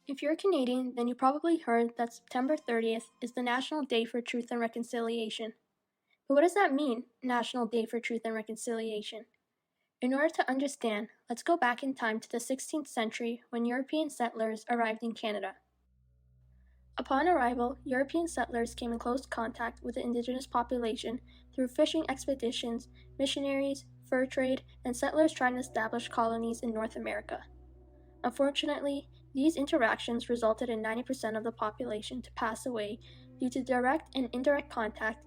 If you're Canadian, then you probably heard that September 30th is the National Day for Truth and Reconciliation. But what does that mean, National Day for Truth and Reconciliation? In order to understand, let's go back in time to the 16th century when European settlers arrived in Canada. Upon arrival, European settlers came in close contact with the Indigenous population through fishing expeditions, missionaries, fur trade, and settlers trying to establish colonies in North America. Unfortunately, these interactions resulted in 90% of the population to pass away due to direct and indirect contact.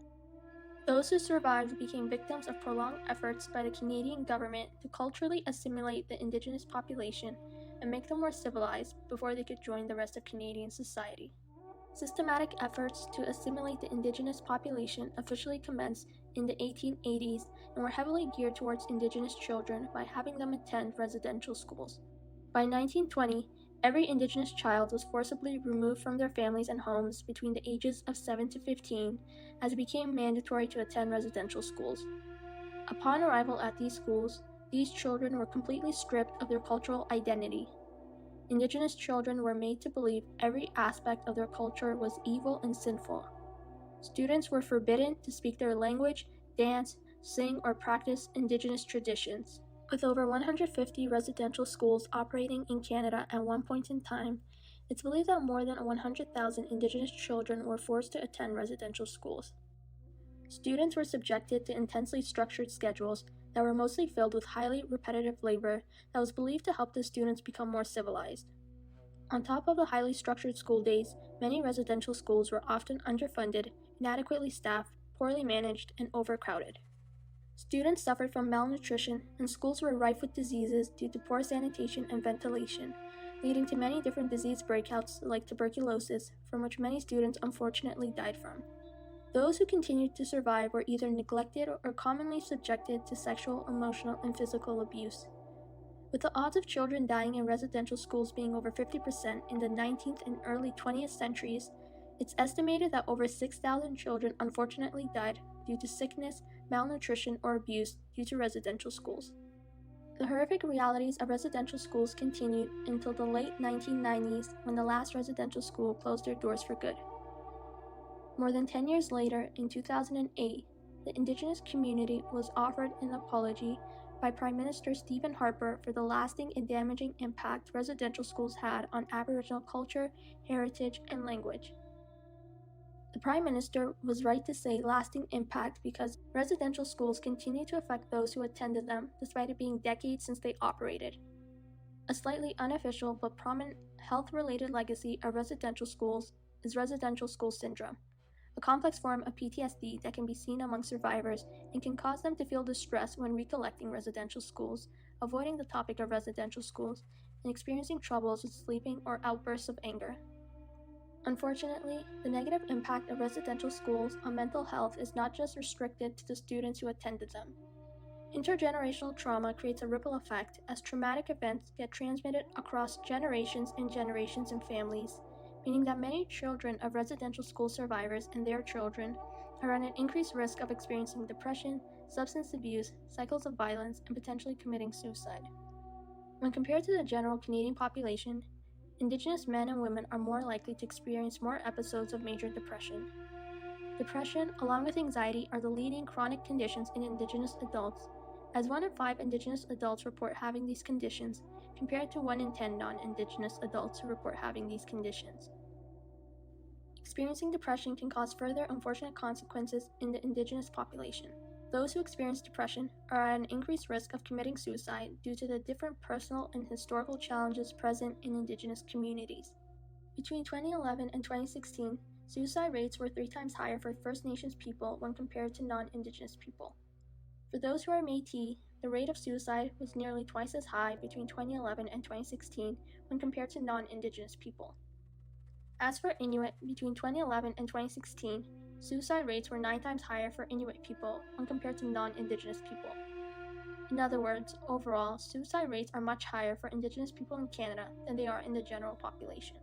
Those who survived became victims of prolonged efforts by the Canadian government to culturally assimilate the Indigenous population and make them more civilized before they could join the rest of Canadian society. Systematic efforts to assimilate the Indigenous population officially commenced in the 1880s and were heavily geared towards Indigenous children by having them attend residential schools. By 1920, every Indigenous child was forcibly removed from their families and homes between the ages of 7 to 15, as it became mandatory to attend residential schools. Upon arrival at these schools, these children were completely stripped of their cultural identity. Indigenous children were made to believe every aspect of their culture was evil and sinful. Students were forbidden to speak their language, dance, sing, or practice Indigenous traditions. With over 150 residential schools operating in Canada at one point in time, it's believed that more than 100,000 Indigenous children were forced to attend residential schools. Students were subjected to intensely structured schedules that were mostly filled with highly repetitive labor that was believed to help the students become more civilized. On top of the highly structured school days, many residential schools were often underfunded, inadequately staffed, poorly managed, and overcrowded. Students suffered from malnutrition, and schools were rife with diseases due to poor sanitation and ventilation, leading to many different disease breakouts like tuberculosis, from which many students unfortunately died from. Those who continued to survive were either neglected or commonly subjected to sexual, emotional, and physical abuse. With the odds of children dying in residential schools being over 50% in the 19th and early 20th centuries, it's estimated that over 6,000 children unfortunately died due to sickness, malnutrition, or abuse due to residential schools. The horrific realities of residential schools continued until the late 1990s when the last residential school closed their doors for good. More than 10 years later, in 2008, the Indigenous community was offered an apology by Prime Minister Stephen Harper for the lasting and damaging impact residential schools had on Aboriginal culture, heritage, and language. The Prime Minister was right to say lasting impact because residential schools continue to affect those who attended them despite it being decades since they operated. A slightly unofficial but prominent health-related legacy of residential schools is residential school syndrome, a complex form of PTSD that can be seen among survivors and can cause them to feel distress when recollecting residential schools, avoiding the topic of residential schools, and experiencing troubles with sleeping or outbursts of anger. Unfortunately, the negative impact of residential schools on mental health is not just restricted to the students who attended them. Intergenerational trauma creates a ripple effect as traumatic events get transmitted across generations and generations in families, meaning that many children of residential school survivors and their children are at an increased risk of experiencing depression, substance abuse, cycles of violence, and potentially committing suicide. When compared to the general Canadian population, Indigenous men and women are more likely to experience more episodes of major depression. Depression, along with anxiety, are the leading chronic conditions in Indigenous adults, as 1 in 5 Indigenous adults report having these conditions, compared to 1 in 10 non-Indigenous adults who report having these conditions. Experiencing depression can cause further unfortunate consequences in the Indigenous population. Those who experience depression are at an increased risk of committing suicide due to the different personal and historical challenges present in Indigenous communities. Between 2011 and 2016, suicide rates were 3 times higher for First Nations people when compared to non-Indigenous people. For those who are Métis, the rate of suicide was nearly twice as high between 2011 and 2016 when compared to non-Indigenous people. As for Inuit, between 2011 and 2016, suicide rates were 9 times higher for Inuit people when compared to non-Indigenous people. In other words, overall, suicide rates are much higher for Indigenous people in Canada than they are in the general population.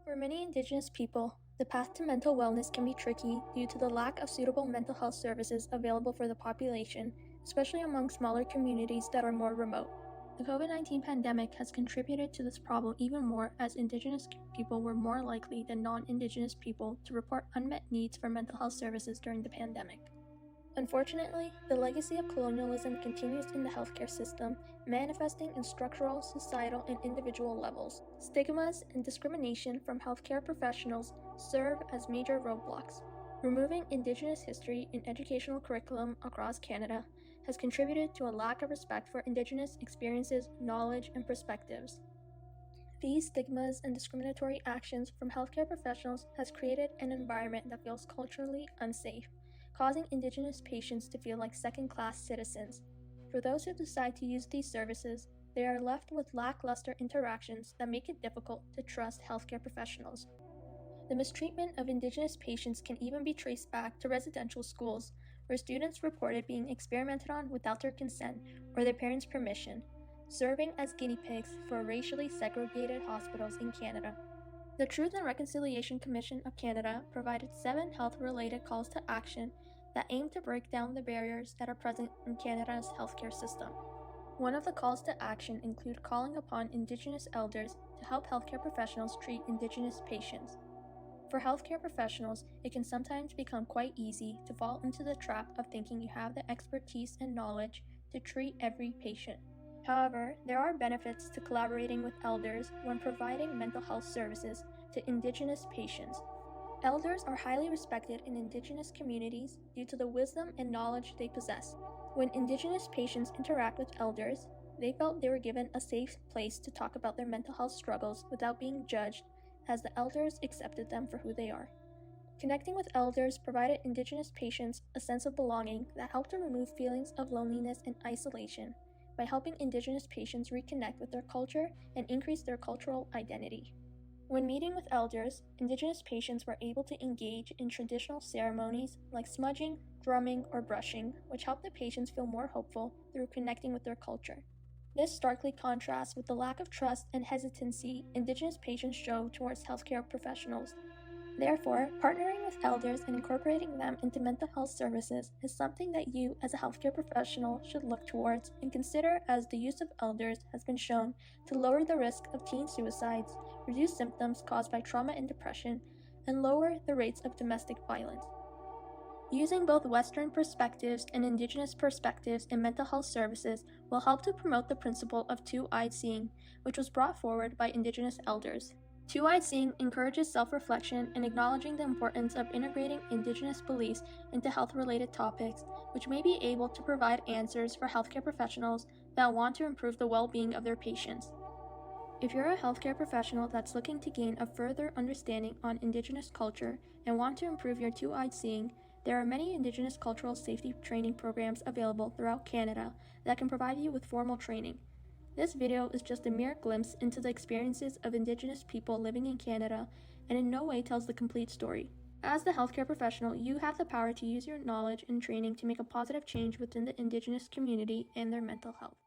For many Indigenous people, the path to mental wellness can be tricky due to the lack of suitable mental health services available for the population, especially among smaller communities that are more remote. The COVID-19 pandemic has contributed to this problem even more, as Indigenous people were more likely than non-Indigenous people to report unmet needs for mental health services during the pandemic. Unfortunately, the legacy of colonialism continues in the healthcare system, manifesting in structural, societal, and individual levels. Stigmas and discrimination from healthcare professionals serve as major roadblocks. Removing Indigenous history in educational curriculum across Canada has contributed to a lack of respect for Indigenous experiences, knowledge, and perspectives. These stigmas and discriminatory actions from healthcare professionals has created an environment that feels culturally unsafe, causing Indigenous patients to feel like second-class citizens. For those who decide to use these services, they are left with lackluster interactions that make it difficult to trust healthcare professionals. The mistreatment of Indigenous patients can even be traced back to residential schools, where students reported being experimented on without their consent or their parents' permission, serving as guinea pigs for racially segregated hospitals in Canada. The Truth and Reconciliation Commission of Canada provided 7 health-related calls to action that aim to break down the barriers that are present in Canada's healthcare system. One of the calls to action include calling upon Indigenous elders to help healthcare professionals treat Indigenous patients. For healthcare professionals, it can sometimes become quite easy to fall into the trap of thinking you have the expertise and knowledge to treat every patient. However, there are benefits to collaborating with elders when providing mental health services to Indigenous patients. Elders are highly respected in Indigenous communities due to the wisdom and knowledge they possess. When Indigenous patients interact with elders, they felt they were given a safe place to talk about their mental health struggles without being judged, as the elders accepted them for who they are. Connecting with elders provided Indigenous patients a sense of belonging that helped to remove feelings of loneliness and isolation by helping Indigenous patients reconnect with their culture and increase their cultural identity. When meeting with elders, Indigenous patients were able to engage in traditional ceremonies like smudging, drumming, or brushing, which helped the patients feel more hopeful through connecting with their culture. This starkly contrasts with the lack of trust and hesitancy Indigenous patients show towards healthcare professionals. Therefore, partnering with elders and incorporating them into mental health services is something that you, as a healthcare professional, should look towards and consider, as the use of elders has been shown to lower the risk of teen suicides, reduce symptoms caused by trauma and depression, and lower the rates of domestic violence. Using both Western perspectives and Indigenous perspectives in mental health services will help to promote the principle of two-eyed seeing, which was brought forward by Indigenous elders. Two-eyed seeing encourages self-reflection and acknowledging the importance of integrating Indigenous beliefs into health-related topics, which may be able to provide answers for healthcare professionals that want to improve the well-being of their patients. If you're a healthcare professional that's looking to gain a further understanding on Indigenous culture and want to improve your two-eyed seeing, there are many Indigenous cultural safety training programs available throughout Canada that can provide you with formal training. This video is just a mere glimpse into the experiences of Indigenous people living in Canada and in no way tells the complete story. As the healthcare professional, you have the power to use your knowledge and training to make a positive change within the Indigenous community and their mental health.